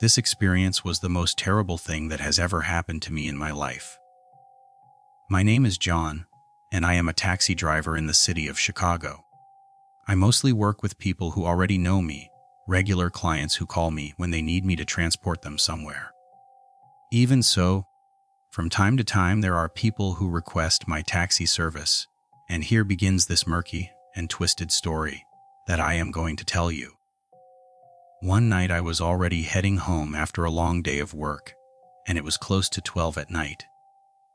This experience was the most terrible thing that has ever happened to me in my life. My name is John, and I am a taxi driver in the city of Chicago. I mostly work with people who already know me, regular clients who call me when they need me to transport them somewhere. Even so, from time to time there are people who request my taxi service, and here begins this murky and twisted story that I am going to tell you. One night I was already heading home after a long day of work, and it was close to 12 at night.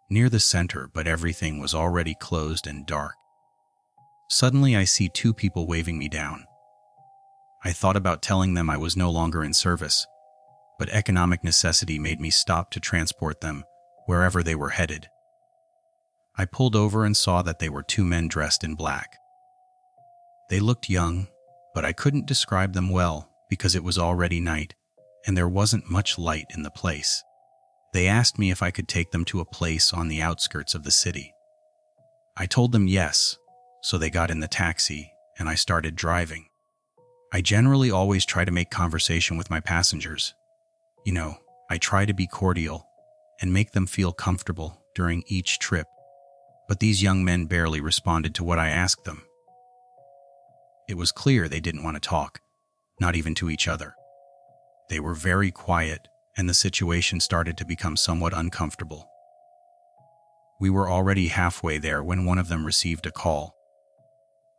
Near the center, but everything was already closed and dark. Suddenly I see two people waving me down. I thought about telling them I was no longer in service, but economic necessity made me stop to transport them wherever they were headed. I pulled over and saw that they were two men dressed in black. They looked young, but I couldn't describe them well because it was already night and there wasn't much light in the place. They asked me if I could take them to a place on the outskirts of the city. I told them yes, so they got in the taxi and I started driving. I generally always try to make conversation with my passengers. I try to be cordial and make them feel comfortable during each trip, but these young men barely responded to what I asked them. It was clear they didn't want to talk, not even to each other. They were very quiet, and the situation started to become somewhat uncomfortable. We were already halfway there when one of them received a call.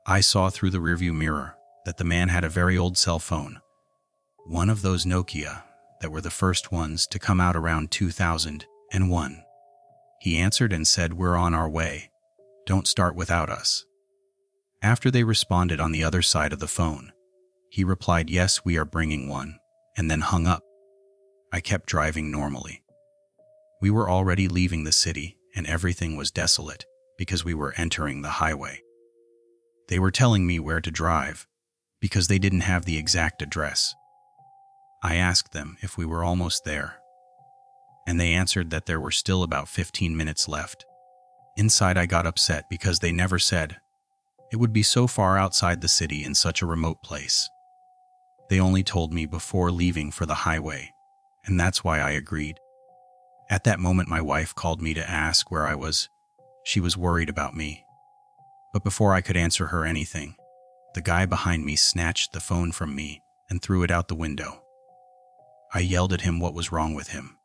I saw through the rearview mirror that the man had a very old cell phone, one of those Nokia that were the first ones to come out around 2001. He answered and said, "We're on our way. Don't start without us." After they responded on the other side of the phone, he replied, "Yes, we are bringing one," and then hung up. I kept driving normally. We were already leaving the city and everything was desolate because we were entering the highway. They were telling me where to drive because they didn't have the exact address. I asked them if we were almost there, and they answered that there were still about 15 minutes left. Inside I got upset because they never said it would be so far outside the city in such a remote place. They only told me before leaving for the highway, and that's why I agreed. At that moment my wife called me to ask where I was. She was worried about me. But before I could answer her anything, the guy behind me snatched the phone from me and threw it out the window. I yelled at him what was wrong with him.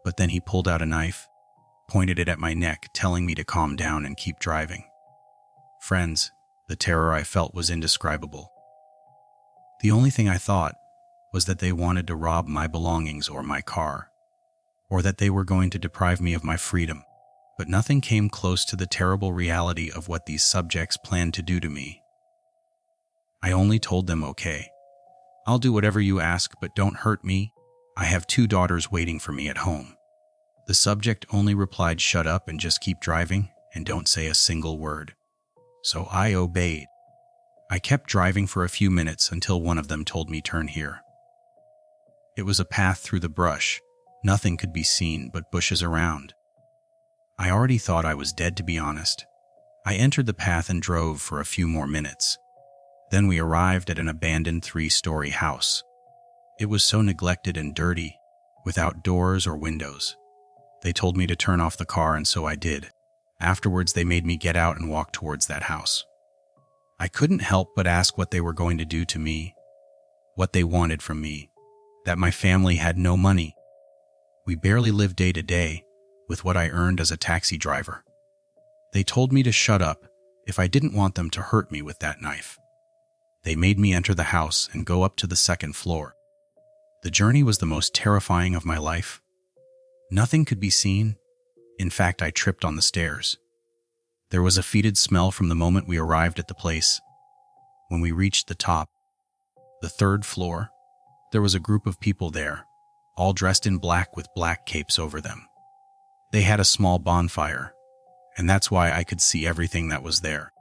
But then he pulled out a knife, pointed it at my neck, telling me to calm down and keep driving. Friends, the terror I felt was indescribable. The only thing I thought was that they wanted to rob my belongings or my car, or that they were going to deprive me of my freedom. But nothing came close to the terrible reality of what these subjects planned to do to me. I only told them, "Okay, I'll do whatever you ask, but don't hurt me. I have 2 daughters waiting for me at home." The subject only replied, "Shut up and just keep driving and don't say a single word." So I obeyed. I kept driving for a few minutes until one of them told me, "Turn here." It was a path through the brush. Nothing could be seen but bushes around. I already thought I was dead, to be honest. I entered the path and drove for a few more minutes. Then we arrived at an abandoned 3-story house. It was so neglected and dirty, without doors or windows. They told me to turn off the car, and so I did. Afterwards, they made me get out and walk towards that house. I couldn't help but ask what they were going to do to me, what they wanted from me, that my family had no money. We barely lived day to day with what I earned as a taxi driver. They told me to shut up if I didn't want them to hurt me with that knife. They made me enter the house and go up to the 2nd floor. The journey was the most terrifying of my life. Nothing could be seen. In fact, I tripped on the stairs. There was a fetid smell from the moment we arrived at the place. When we reached the top, the 3rd floor, there was a group of people there, all dressed in black with black capes over them. They had a small bonfire, and that's why I could see everything that was there.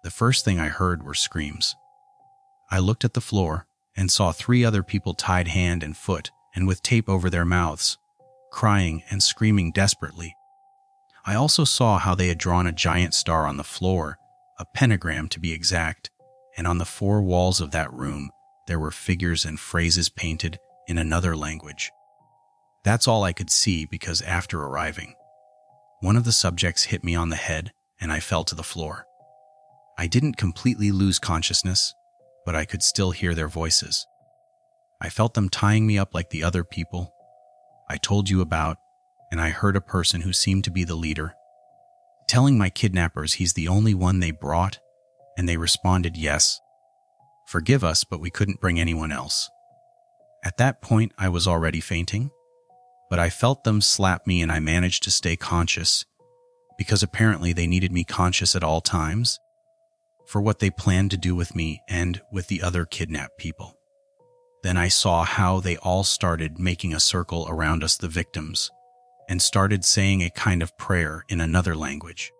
The first thing I heard were screams. I looked at the floor and saw 3 other people tied hand and foot and with tape over their mouths, crying and screaming desperately. I also saw how they had drawn a giant star on the floor, a pentagram to be exact, and on the 4 walls of that room there were figures and phrases painted in another language. That's all I could see because after arriving, one of the subjects hit me on the head and I fell to the floor. I didn't completely lose consciousness, but I could still hear their voices. I felt them tying me up like the other people I told you about, and I heard a person who seemed to be the leader telling my kidnappers he's the only one they brought, and they responded, "Yes, forgive us, but we couldn't bring anyone else." At that point, I was already fainting, but I felt them slap me and I managed to stay conscious because apparently they needed me conscious at all times for what they planned to do with me and with the other kidnapped people. Then I saw how they all started making a circle around us, the victims, and started saying a kind of prayer in another language.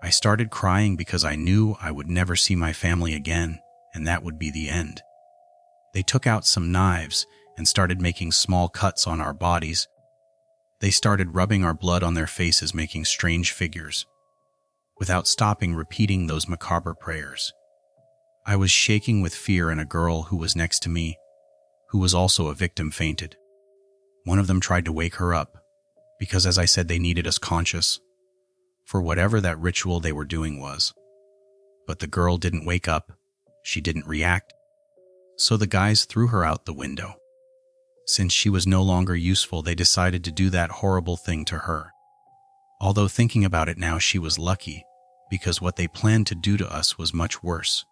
I started crying because I knew I would never see my family again, and that would be the end. They took out some knives and started making small cuts on our bodies. They started rubbing our blood on their faces, making strange figures, without stopping repeating those macabre prayers. I was shaking with fear, and a girl who was next to me, who was also a victim, fainted. One of them tried to wake her up, because as I said, they needed us conscious for whatever that ritual they were doing was. But the girl didn't wake up, she didn't react, so the guys threw her out the window. Since she was no longer useful, they decided to do that horrible thing to her. Although thinking about it now, she was lucky, because what they planned to do to us was much worse.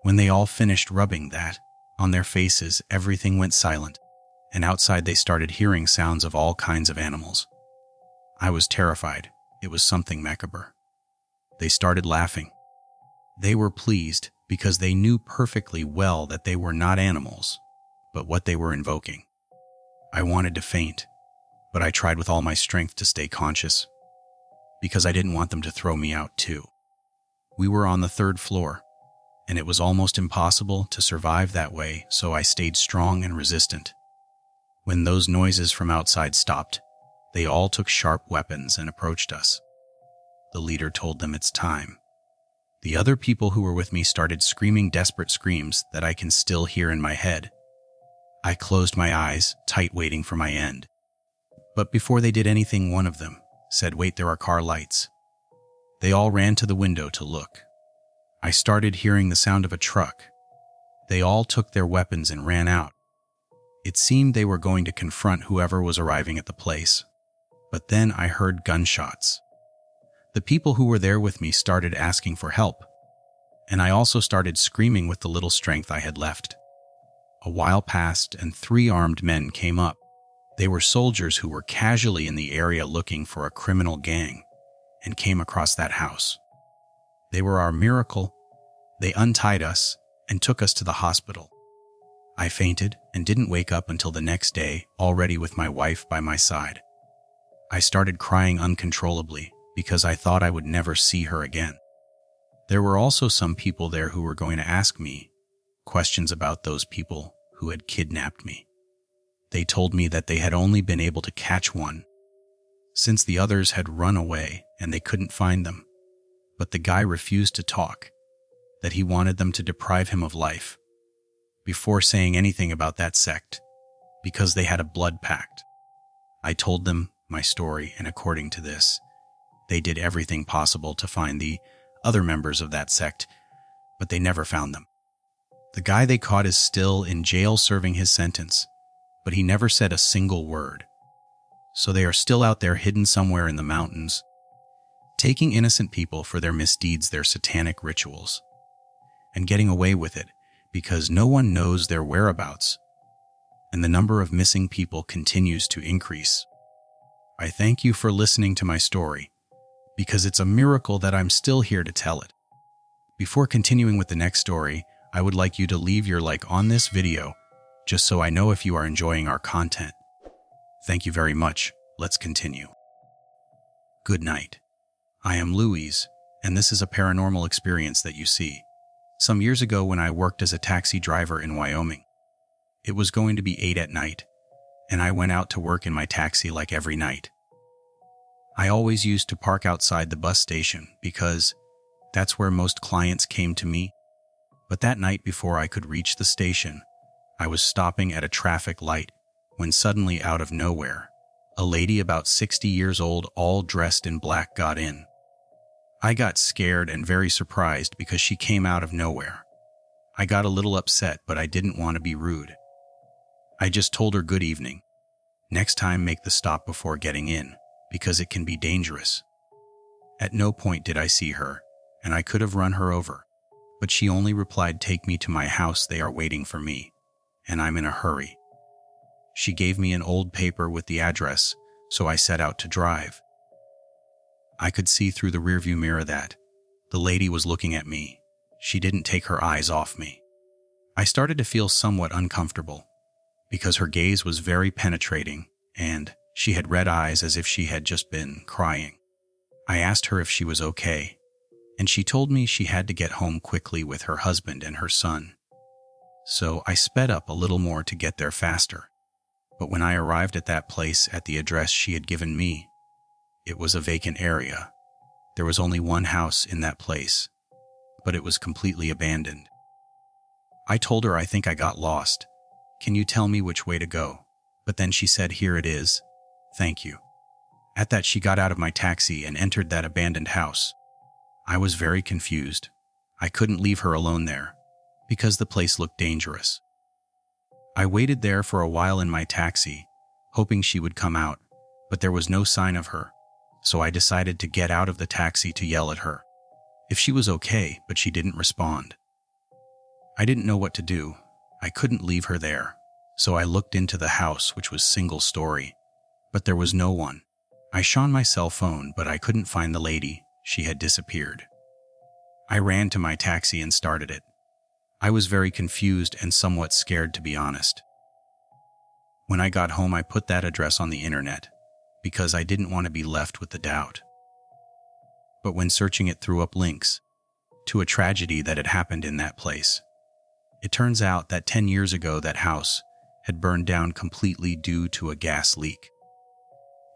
When they all finished rubbing that on their faces, everything went silent, and outside they started hearing sounds of all kinds of animals. I was terrified. It was something macabre. They started laughing. They were pleased because they knew perfectly well that they were not animals, but what they were invoking. I wanted to faint, but I tried with all my strength to stay conscious, because I didn't want them to throw me out too. We were on the 3rd floor, and it was almost impossible to survive that way, so I stayed strong and resistant. When those noises from outside stopped, they all took sharp weapons and approached us. The leader told them it's time. The other people who were with me started screaming desperate screams that I can still hear in my head. I closed my eyes, tight, waiting for my end. But before they did anything, one of them said, "Wait, there are car lights." They all ran to the window to look. I started hearing the sound of a truck. They all took their weapons and ran out. It seemed they were going to confront whoever was arriving at the place. But then I heard gunshots. The people who were there with me started asking for help, and I also started screaming with the little strength I had left. A while passed and 3 armed men came up. They were soldiers who were casually in the area looking for a criminal gang and came across that house. They were our miracle. They untied us and took us to the hospital. I fainted and didn't wake up until the next day, already with my wife by my side. I started crying uncontrollably because I thought I would never see her again. There were also some people there who were going to ask me questions about those people who had kidnapped me. They told me that they had only been able to catch one, since the others had run away and they couldn't find them. But the guy refused to talk, that he wanted them to deprive him of life, before saying anything about that sect, because they had a blood pact. I told them my story, and according to this, they did everything possible to find the other members of that sect, but they never found them. The guy they caught is still in jail serving his sentence, but he never said a single word. So they are still out there hidden somewhere in the mountains, taking innocent people for their misdeeds, their satanic rituals, and getting away with it because no one knows their whereabouts, and the number of missing people continues to increase. I thank you for listening to my story, because it's a miracle that I'm still here to tell it. Before continuing with the next story, I would like you to leave your like on this video, just so I know if you are enjoying our content. Thank you very much. Let's continue. Good night. I am Louise, and this is a paranormal experience that you see. Some years ago when I worked as a taxi driver in Wyoming, it was going to be 8 at night, and I went out to work in my taxi like every night. I always used to park outside the bus station because that's where most clients came to me. But that night before I could reach the station, I was stopping at a traffic light when suddenly, out of nowhere, a lady about 60 years old, all dressed in black, got in. I got scared and very surprised because she came out of nowhere. I got a little upset, but I didn't want to be rude. I just told her good evening. Next time, make the stop before getting in, because it can be dangerous. At no point did I see her, and I could have run her over, but she only replied, take me to my house, they are waiting for me, and I'm in a hurry. She gave me an old paper with the address, so I set out to drive. I could see through the rearview mirror that the lady was looking at me. She didn't take her eyes off me. I started to feel somewhat uncomfortable, because her gaze was very penetrating, and she had red eyes as if she had just been crying. I asked her if she was okay, and she told me she had to get home quickly with her husband and her son. So I sped up a little more to get there faster. But when I arrived at that place at the address she had given me, it was a vacant area. There was only one house in that place, but it was completely abandoned. I told her I think I got lost. Can you tell me which way to go? But then she said, here it is. Thank you. At that, she got out of my taxi and entered that abandoned house. I was very confused. I couldn't leave her alone there, because the place looked dangerous. I waited there for a while in my taxi, hoping she would come out, but there was no sign of her, so I decided to get out of the taxi to yell at her if she was okay, but she didn't respond. I didn't know what to do. I couldn't leave her there, so I looked into the house, which was single story, but there was no one. I shone my cell phone, but I couldn't find the lady. She had disappeared. I ran to my taxi and started it. I was very confused and somewhat scared, to be honest. When I got home, I put that address on the internet because I didn't want to be left with the doubt. But when searching, it threw up links to a tragedy that had happened in that place. It turns out that 10 years ago, that house had burned down completely due to a gas leak.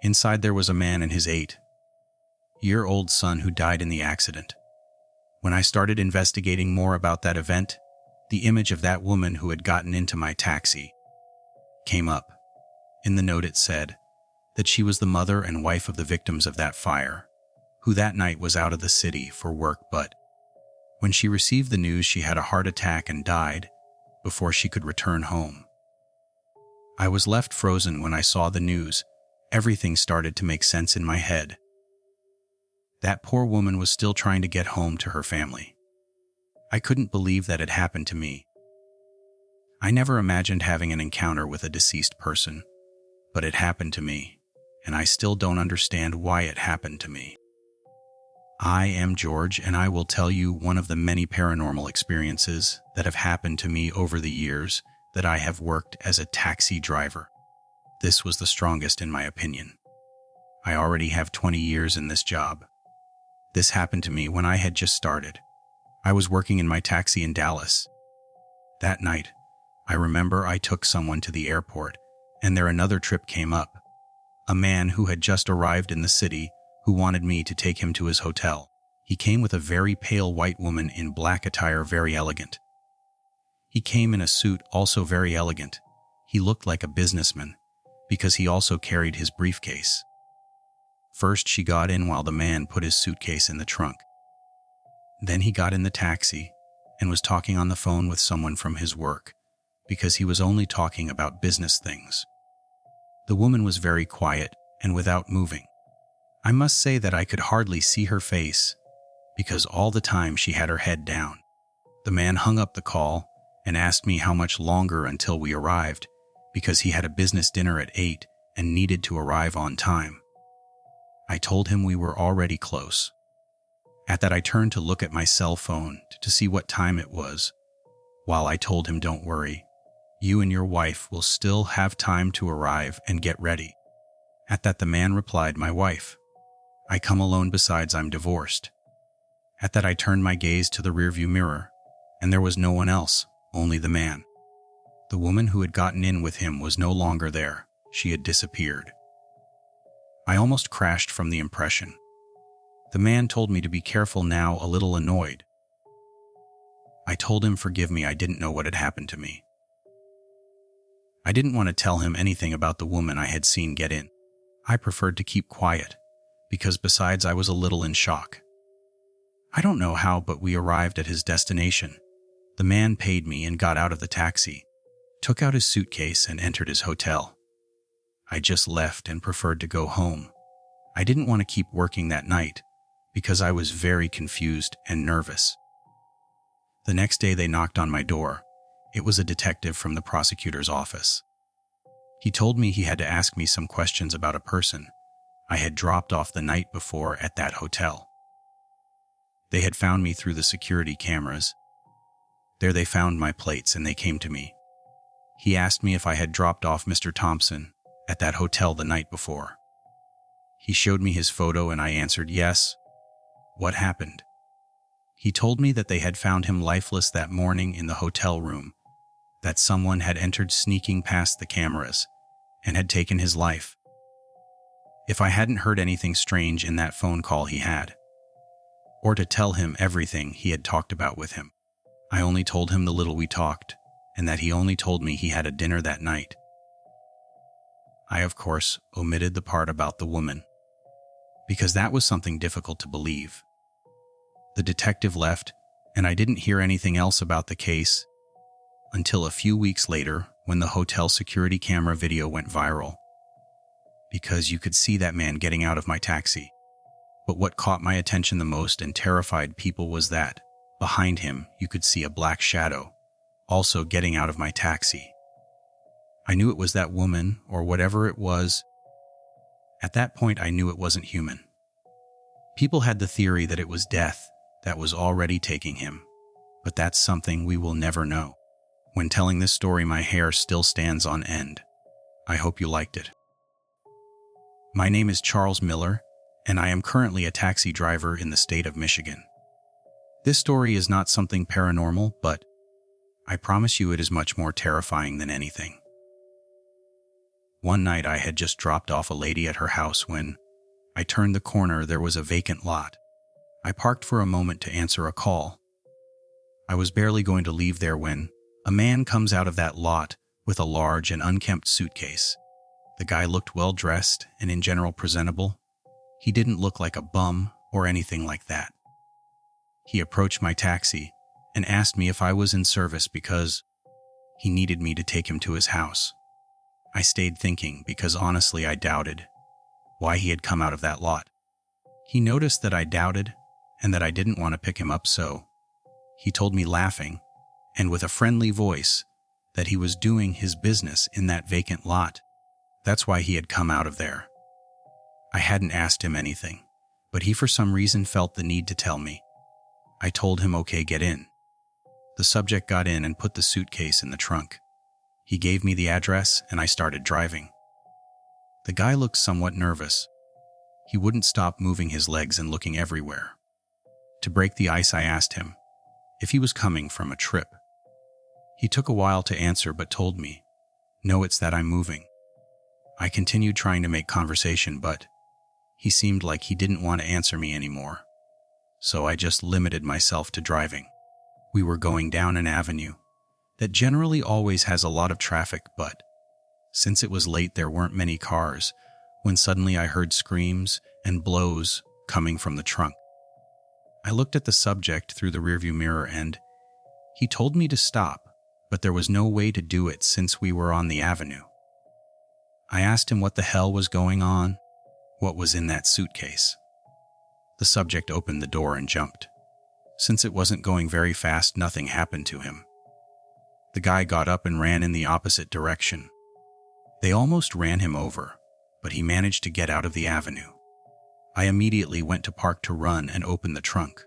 Inside there was a man and his 8-year-old son who died in the accident. When I started investigating more about that event, the image of that woman who had gotten into my taxi came up. In the note it said that she was the mother and wife of the victims of that fire, who that night was out of the city for work, but when she received the news, she had a heart attack and died before she could return home. I was left frozen when I saw the news. Everything started to make sense in my head. That poor woman was still trying to get home to her family. I couldn't believe that it happened to me. I never imagined having an encounter with a deceased person, but it happened to me, and I still don't understand why it happened to me. I am George, and I will tell you one of the many paranormal experiences that have happened to me over the years that I have worked as a taxi driver. This was the strongest, in my opinion. I already have 20 years in this job. This happened to me when I had just started. I was working in my taxi in Dallas. That night, I remember I took someone to the airport, and there another trip came up. A man who had just arrived in the city who wanted me to take him to his hotel. He came with a very pale white woman in black attire, very elegant. He came in a suit, also very elegant. He looked like a businessman, because he also carried his briefcase. First, she got in while the man put his suitcase in the trunk. Then he got in the taxi and was talking on the phone with someone from his work, because he was only talking about business things. The woman was very quiet and without moving. I must say that I could hardly see her face, because all the time she had her head down. The man hung up the call and asked me how much longer until we arrived, because he had a business dinner at 8 and needed to arrive on time. I told him we were already close. At that, I turned to look at my cell phone to see what time it was, while I told him, don't worry, you and your wife will still have time to arrive and get ready. At that, the man replied, my wife. I come alone, besides I'm divorced. At that, I turned my gaze to the rearview mirror, and there was no one else, only the man. The woman who had gotten in with him was no longer there. She had disappeared. I almost crashed from the impression. The man told me to be careful, now a little annoyed. I told him, forgive me, I didn't know what had happened to me. I didn't want to tell him anything about the woman I had seen get in. I preferred to keep quiet, because besides I was a little in shock. I don't know how, but we arrived at his destination. The man paid me and got out of the taxi, took out his suitcase and entered his hotel. I just left and preferred to go home. I didn't want to keep working that night because I was very confused and nervous. The next day they knocked on my door. It was a detective from the prosecutor's office. He told me he had to ask me some questions about a person I had dropped off the night before at that hotel. They had found me through the security cameras. There they found my plates and they came to me. He asked me if I had dropped off Mr. Thompson at that hotel the night before. He showed me his photo and I answered yes. What happened? He told me that they had found him lifeless that morning in the hotel room, that someone had entered sneaking past the cameras and had taken his life. If I hadn't heard anything strange in that phone call he had, or to tell him everything he had talked about with him. I only told him the little we talked, and that he only told me he had a dinner that night. I, of course, omitted the part about the woman, because that was something difficult to believe. The detective left, and I didn't hear anything else about the case until a few weeks later when the hotel security camera video went viral, because you could see that man getting out of my taxi. But what caught my attention the most and terrified people was that, behind him, you could see a black shadow, also getting out of my taxi. I knew it was that woman, or whatever it was. At that point, I knew it wasn't human. People had the theory that it was death that was already taking him, but that's something we will never know. When telling this story, my hair still stands on end. I hope you liked it. My name is Charles Miller, and I am currently a taxi driver in the state of Michigan. This story is not something paranormal, but I promise you it is much more terrifying than anything. One night I had just dropped off a lady at her house when I turned the corner. There was a vacant lot. I parked for a moment to answer a call. I was barely going to leave there when a man comes out of that lot with a large and unkempt suitcase. The guy looked well-dressed and in general presentable. He didn't look like a bum or anything like that. He approached my taxi and asked me if I was in service because he needed me to take him to his house. I stayed thinking because honestly I doubted why he had come out of that lot. He noticed that I doubted and that I didn't want to pick him up, so he told me, laughing and with a friendly voice, that he was doing his business in that vacant lot. That's why he had come out of there. I hadn't asked him anything, but he for some reason felt the need to tell me. I told him, okay, get in. The subject got in and put the suitcase in the trunk. He gave me the address and I started driving. The guy looked somewhat nervous. He wouldn't stop moving his legs and looking everywhere. To break the ice, I asked him if he was coming from a trip. He took a while to answer but told me, no, it's that I'm moving. I continued trying to make conversation, but he seemed like he didn't want to answer me anymore. So I just limited myself to driving. We were going down an avenue that generally always has a lot of traffic, but since it was late there weren't many cars when suddenly I heard screams and blows coming from the trunk. I looked at the subject through the rearview mirror and he told me to stop, but there was no way to do it since we were on the avenue. I asked him what the hell was going on, what was in that suitcase. The subject opened the door and jumped. Since it wasn't going very fast, nothing happened to him. The guy got up and ran in the opposite direction. They almost ran him over, but he managed to get out of the avenue. I immediately went to park to run and open the trunk.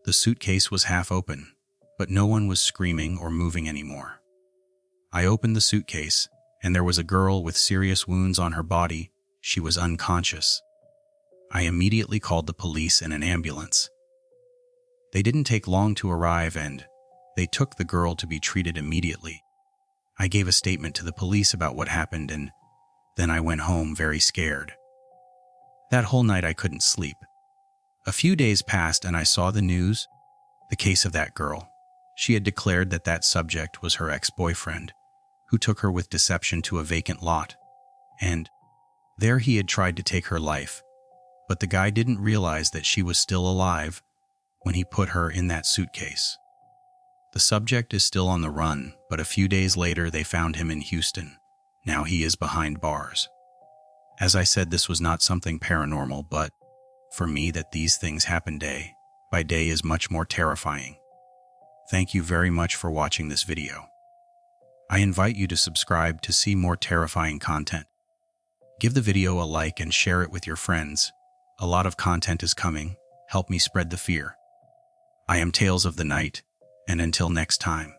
The suitcase was half open, but no one was screaming or moving anymore. I opened the suitcase, and there was a girl with serious wounds on her body. She was unconscious. I immediately called the police and an ambulance. They didn't take long to arrive, and they took the girl to be treated immediately. I gave a statement to the police about what happened, and then I went home very scared. That whole night I couldn't sleep. A few days passed and I saw the news, the case of that girl. She had declared that that subject was her ex-boyfriend, who took her with deception to a vacant lot. And there he had tried to take her life, but the guy didn't realize that she was still alive when he put her in that suitcase. The subject is still on the run, but a few days later they found him in Houston. Now he is behind bars. As I said, this was not something paranormal, but for me, that these things happen day by day is much more terrifying. Thank you very much for watching this video. I invite you to subscribe to see more terrifying content. Give the video a like and share it with your friends. A lot of content is coming. Help me spread the fear. I am Tales of the Night, and until next time.